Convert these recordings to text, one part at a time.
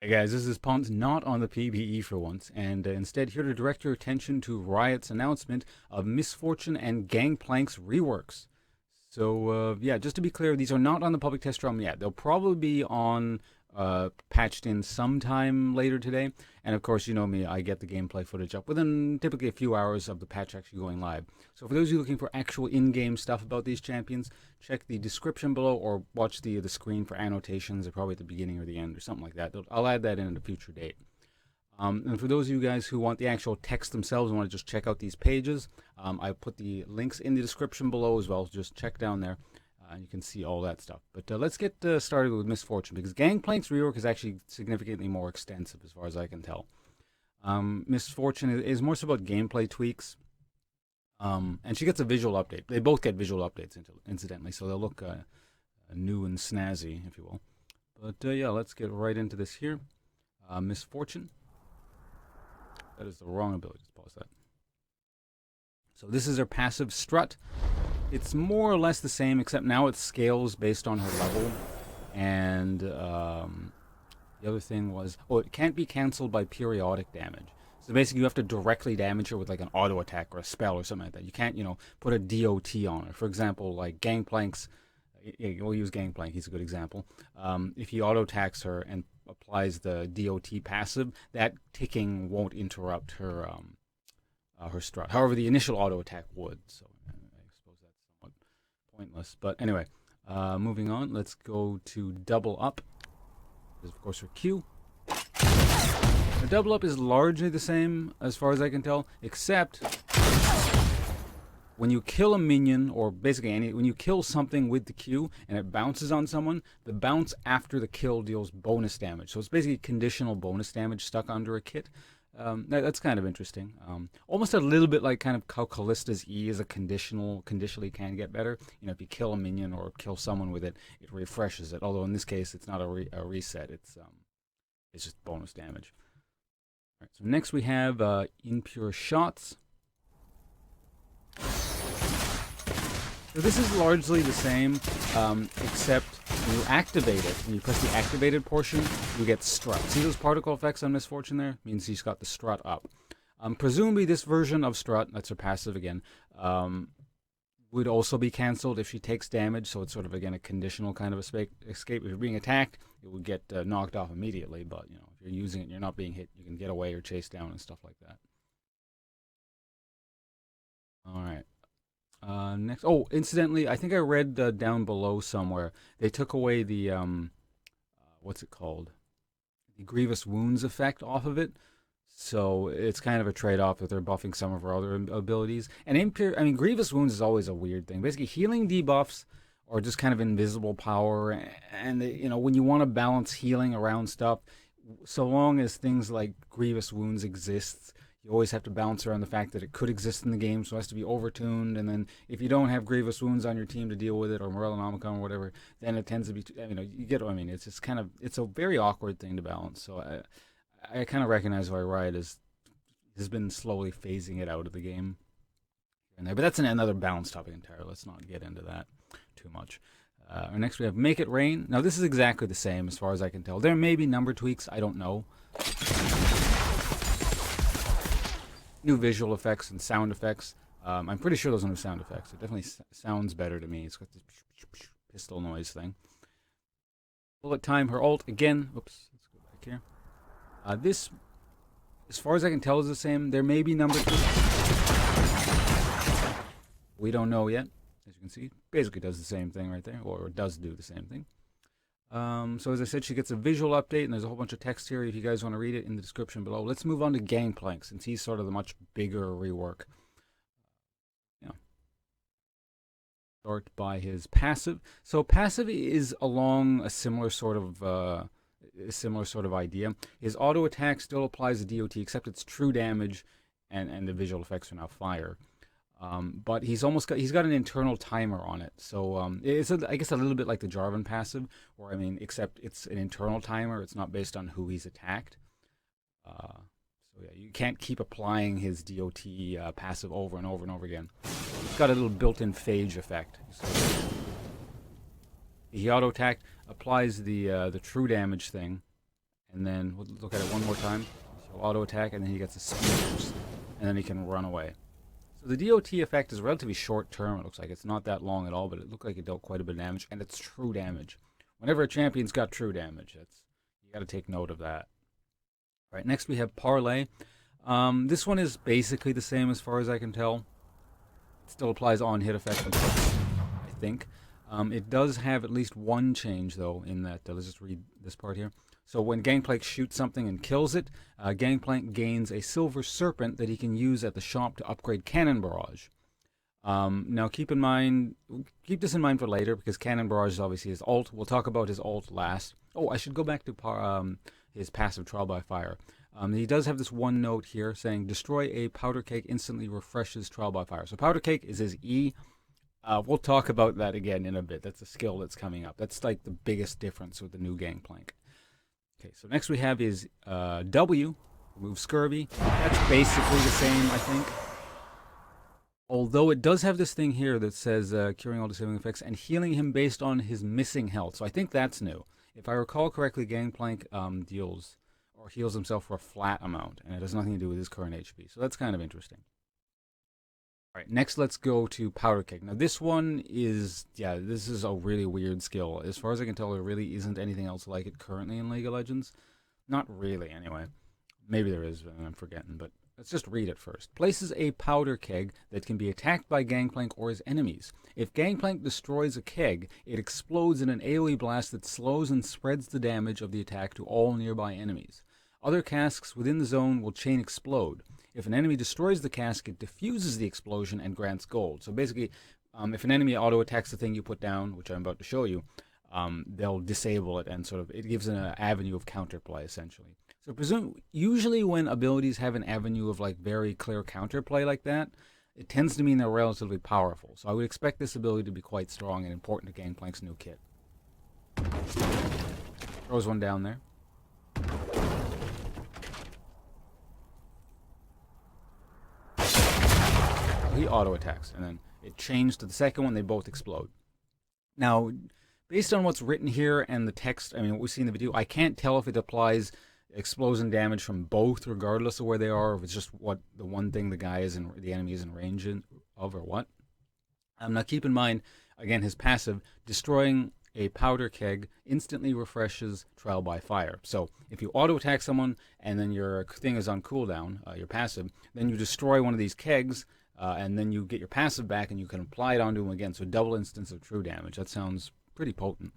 Hey guys, this is Pons, not on the PBE for once, and instead here to direct your attention to Riot's announcement of Misfortune and Gangplank's reworks. So, yeah, just to be clear, these are not on the public test ROM yet. They'll probably be on patched in sometime later today. And of course, you know me, I get the gameplay footage up within typically a few hours of the patch actually going live. So for those of you looking for actual in-game stuff about these champions, check the description below or watch the screen for annotations. They're probably at the beginning or the end or something like that. I'll add that in at a future date. And for those of you guys who want the actual text themselves and want to just check out these pages, I put the links in the description below as well. So just check down there and you can see all that stuff. But let's get started with Misfortune because Gangplank's rework is actually significantly more extensive as far as I can tell. Misfortune is more so about gameplay tweaks. And she gets a visual update. They both get visual updates, incidentally, so they'll look new and snazzy, if you will. But yeah, let's get right into this here. Misfortune. That is the wrong ability. Just pause that. So this is her passive Strut. It's more or less the same, except now it scales based on her level. And the other thing was, it can't be cancelled by periodic damage. So basically, you have to directly damage her with like an auto attack or a spell or something like that. You can't, put a DOT on her. For example, like Gangplank's. We'll use Gangplank. He's a good example. If he auto attacks her and applies the DOT passive, that ticking won't interrupt her her Strut. However, the initial auto attack would. So I suppose that's somewhat pointless. But anyway, moving on. Let's go to Double Up. This is of course her Q. The Double Up is largely the same as far as I can tell, except when you kill a minion, or basically when you kill something with the Q and it bounces on someone, the bounce after the kill deals bonus damage. So it's basically conditional bonus damage stuck under a kit. That's kind of interesting. Almost a little bit like kind of how Callista's E is a conditionally can get better. If you kill a minion or kill someone with it, it refreshes it. Although in this case, it's not a reset. It's just bonus damage. All right, so next we have Impure Shots. So this is largely the same, except when you activate it, when you press the activated portion, you get Strut. See those particle effects on Misfortune there? Means he's got the Strut up. Presumably this version of Strut, that's her passive again, would also be cancelled if she takes damage, so it's sort of, again, a conditional kind of escape. If you're being attacked, it would get knocked off immediately, but, if you're using it and you're not being hit, you can get away or chase down and stuff like that. All right. Next, incidentally, I think I read down below somewhere they took away the what's it called? The Grievous Wounds effect off of it. So it's kind of a trade-off that they're buffing some of her other abilities. And Grievous Wounds is always a weird thing. Basically, healing debuffs or just kind of invisible power, and when you want to balance healing around stuff, so long as things like Grievous Wounds exist, you always have to bounce around the fact that it could exist in the game, so it has to be overtuned. And then if you don't have Grievous Wounds on your team to deal with it, or Morellonomicon or whatever, then it tends to be, you get what I mean. It's just kind of, it's a very awkward thing to balance. So I kind of recognize why Riot has been slowly phasing it out of the game. But that's another balance topic entirely. Let's not get into that too much. Next we have Make It Rain. Now this is exactly the same as far as I can tell. There may be number tweaks, I don't know. New visual effects and sound effects. I'm pretty sure those are new sound effects. It definitely sounds better to me. It's got this pistol noise thing. Bullet time, her ult, again. Oops, let's go back here. This, as far as I can tell, is the same. There may be number two. We don't know yet. As you can see, basically does the same thing right there, or does do the same thing. So as I said, she gets a visual update, and there's a whole bunch of text here if you guys want to read it in the description below. Let's move on to Gangplank, since he's sort of the much bigger rework. Start by his passive. So passive is along a similar sort of idea. His auto attack still applies the DOT, except it's true damage, and the visual effects are now fire. But he's got an internal timer on it, so it's I guess a little bit like the Jarvan passive, except it's an internal timer. It's not based on who he's attacked. So yeah, you can't keep applying his DOT passive over and over and over again. It's got a little built-in phage effect. So he auto attack applies the true damage thing, and then we'll look at it one more time. He'll auto attack, and then he gets a speed boost, and then he can run away. So the DOT effect is relatively short term. It looks like it's not that long at all, but it looked like it dealt quite a bit of damage, and it's true damage. Whenever a champion's got true damage, you got to take note of that. All right, next we have Parlay. This one is basically the same as far as I can tell. It still applies on-hit effect, I think. It does have at least one change, though, in that. Let's just read this part here. So when Gangplank shoots something and kills it, Gangplank gains a silver serpent that he can use at the shop to upgrade Cannon Barrage. Now keep this in mind for later, because Cannon Barrage is obviously his ult. We'll talk about his ult last. Oh, I should go back to his passive Trial by Fire. He does have this one note here saying, destroy a powder cake instantly refreshes Trial by Fire. So powder cake is his E. We'll talk about that again in a bit. That's a skill that's coming up. That's like the biggest difference with the new Gangplank. Okay, so next we have is W, remove Scurvy. That's basically the same, I think. Although it does have this thing here that says curing all disabling effects and healing him based on his missing health. So I think that's new. If I recall correctly, Gangplank deals or heals himself for a flat amount, and it has nothing to do with his current HP. So that's kind of interesting. All right, next let's go to Powder Keg. Now this one is, this is a really weird skill. As far as I can tell, there really isn't anything else like it currently in League of Legends. Not really, anyway. Maybe there is, and I'm forgetting, but let's just read it first. Places a powder keg that can be attacked by Gangplank or his enemies. If Gangplank destroys a keg, it explodes in an AoE blast that slows and spreads the damage of the attack to all nearby enemies. Other casks within the zone will chain explode. If an enemy destroys the cask, it diffuses the explosion and grants gold. So basically, if an enemy auto-attacks the thing you put down, which I'm about to show you, they'll disable it, and sort of it gives an avenue of counterplay, essentially. So usually when abilities have an avenue of like very clear counterplay like that, it tends to mean they're relatively powerful. So I would expect this ability to be quite strong and important to Gangplank's new kit. Throws one down there. He auto-attacks, and then it changed to the second one. They both explode. Now, based on what's written here and the text, I mean, what we see in the video, I can't tell if it applies explosion damage from both, regardless of where they are, or if it's just what the one thing the enemy is in range of, or what. Now, keep in mind, again, his passive, destroying a powder keg instantly refreshes Trial by Fire. So if you auto-attack someone and then your thing is on cooldown, your passive, then you destroy one of these kegs, and then you get your passive back and you can apply it onto him again. So double instance of true damage. That sounds pretty potent.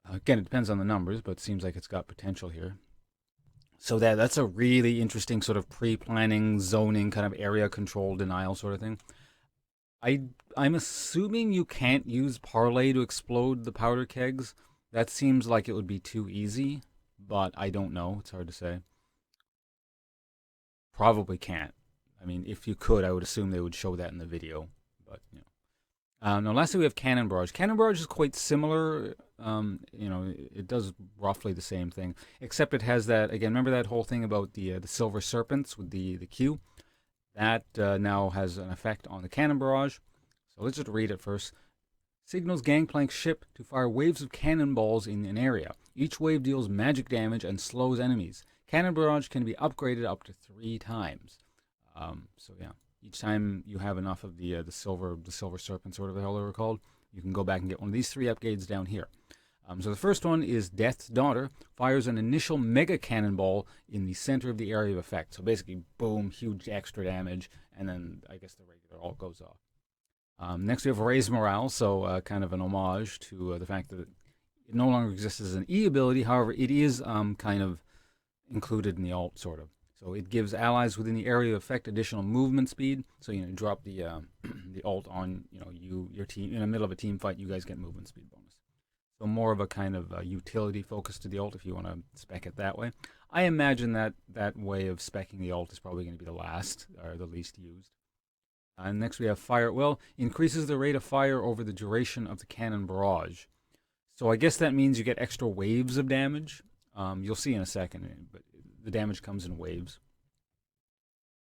Again, it depends on the numbers, but it seems like it's got potential here. So that's a really interesting sort of pre-planning, zoning, kind of area control denial sort of thing. I'm assuming you can't use Parlay to explode the powder kegs. That seems like it would be too easy, but I don't know. It's hard to say. Probably can't. I mean, if you could, I would assume they would show that in the video. But, you know. Now, lastly, we have Cannon Barrage. Cannon Barrage is quite similar. It does roughly the same thing, except it has that, again, remember that whole thing about the silver serpents with the Q? That now has an effect on the Cannon Barrage. So let's just read it first. Signals Gangplank's ship to fire waves of cannonballs in an area. Each wave deals magic damage and slows enemies. Cannon Barrage can be upgraded up to 3 times. So yeah, each time you have enough of the silver serpents, or whatever the hell they were called, you can go back and get one of these 3 upgrades down here. So the first one is Death's Daughter, fires an initial mega cannonball in the center of the area of effect. So basically, boom, huge extra damage, and then I guess the regular ult goes off. Next we have Raise Morale, so kind of an homage to the fact that it no longer exists as an E ability. However, it is kind of included in the ult, sort of. So it gives allies within the area of effect additional movement speed. So drop the the ult on your team in the middle of a team fight. You guys get movement speed bonus. So more of a kind of utility focus to the ult if you want to spec it that way. I imagine that way of speccing the ult is probably going to be the last or the least used. And next we have Fire at Will. Increases the rate of fire over the duration of the cannon barrage. So I guess that means you get extra waves of damage. You'll see in a second, but the damage comes in waves.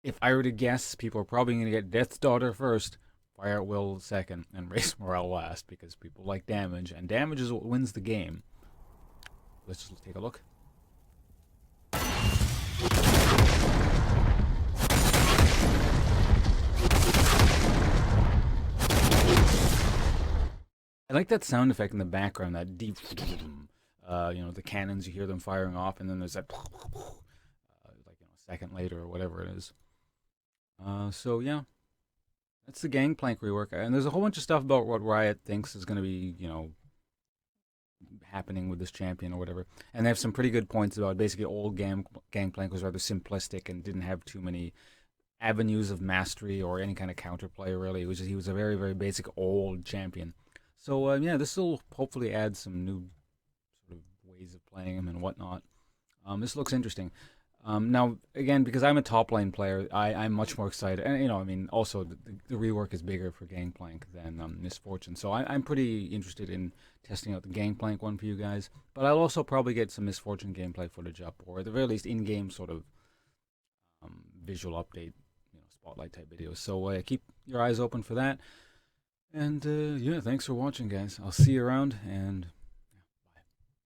If I were to guess, people are probably going to get Death's Daughter first, Fire at Will second, and Raise Morale last, because people like damage, and damage is what wins the game. Let's just take a look. I like that sound effect in the background, that deep, the cannons, you hear them firing off, and then there's that, a second later or whatever it is. So yeah, that's the Gangplank rework, and there's a whole bunch of stuff about what Riot thinks is going to be, happening with this champion or whatever. And they have some pretty good points about basically old Gangplank was rather simplistic and didn't have too many avenues of mastery or any kind of counterplay really. He was a very very basic old champion. So yeah, this will hopefully add some new sort of ways of playing him and whatnot. This looks interesting. Now, again, because I'm a top lane player, I'm much more excited. And, also the rework is bigger for Gangplank than Misfortune. So I'm pretty interested in testing out the Gangplank one for you guys. But I'll also probably get some Misfortune gameplay footage up, or at the very least, in-game sort of visual update, spotlight type videos. So keep your eyes open for that. And yeah, thanks for watching, guys. I'll see you around, and